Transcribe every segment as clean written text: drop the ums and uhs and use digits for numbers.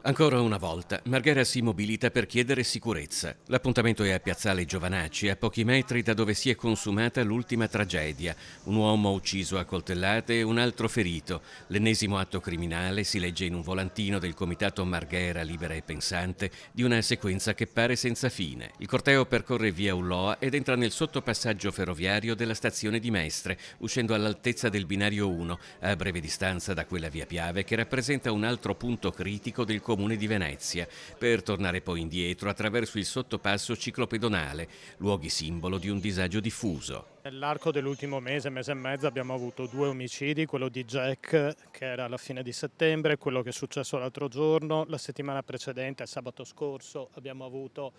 Ancora una volta, Marghera si mobilita per chiedere sicurezza. L'appuntamento è a Piazzale Giovanacci, a pochi metri da dove si è consumata l'ultima tragedia. Un uomo ucciso a coltellate e un altro ferito. L'ennesimo atto criminale, si legge in un volantino del comitato Marghera Libera e Pensante, di una sequenza che pare senza fine. Il corteo percorre via Ulloa ed entra nel sottopassaggio ferroviario della stazione di Mestre, uscendo all'altezza del binario 1, a breve distanza da quella via Piave che rappresenta un altro punto critico del comune di Venezia, per tornare poi indietro attraverso il sottopasso ciclopedonale, luoghi simbolo di un disagio diffuso. Nell'arco dell'ultimo mese, mese e mezzo abbiamo avuto 2 omicidi, quello di Jack che era alla fine di settembre, quello che è successo l'altro giorno, la settimana precedente, sabato scorso, abbiamo avuto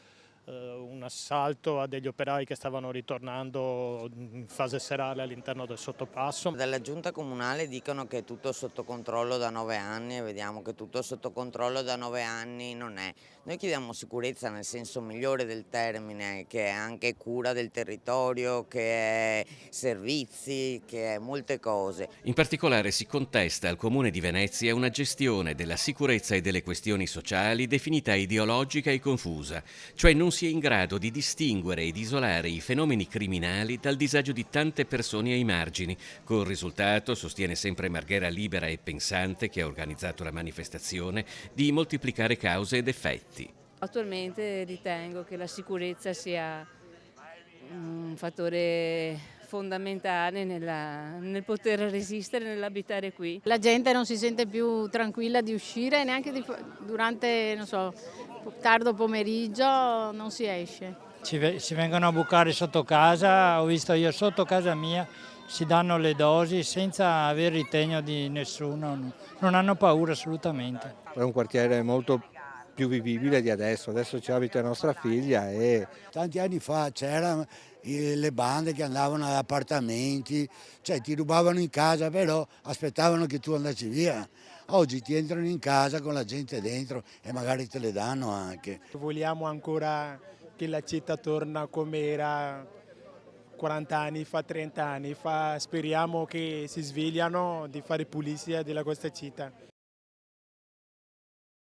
un assalto a degli operai che stavano ritornando in fase serale all'interno del sottopasso. Dalla giunta comunale dicono che è tutto sotto controllo da 9 anni e vediamo che tutto sotto controllo da 9 anni non è. Noi chiediamo sicurezza nel senso migliore del termine, che è anche cura del territorio, che è servizi, che è molte cose. In particolare si contesta al Comune di Venezia una gestione della sicurezza e delle questioni sociali definita ideologica e confusa, cioè non si è in grado di distinguere ed isolare i fenomeni criminali dal disagio di tante persone ai margini, col risultato, sostiene sempre Marghera Libera e Pensante, che ha organizzato la manifestazione, di moltiplicare cause ed effetti. Attualmente ritengo che la sicurezza sia un fattore fondamentale nel poter resistere, nell'abitare qui. La gente non si sente più tranquilla di uscire, neanche durante, non so, tardo pomeriggio non si esce. Si vengono a bucare sotto casa, ho visto io sotto casa mia, si danno le dosi senza avere ritegno di nessuno, non hanno paura assolutamente. È un quartiere molto più vivibile di adesso. Adesso ci abita nostra figlia e Tanti anni fa c'erano le bande che andavano ad appartamenti, cioè ti rubavano in casa, però aspettavano che tu andassi via. Oggi ti entrano in casa con la gente dentro e magari te le danno anche. Vogliamo ancora che la città torna come era 40 anni fa, 30 anni fa. Speriamo che si svegliano di fare pulizia della questa città.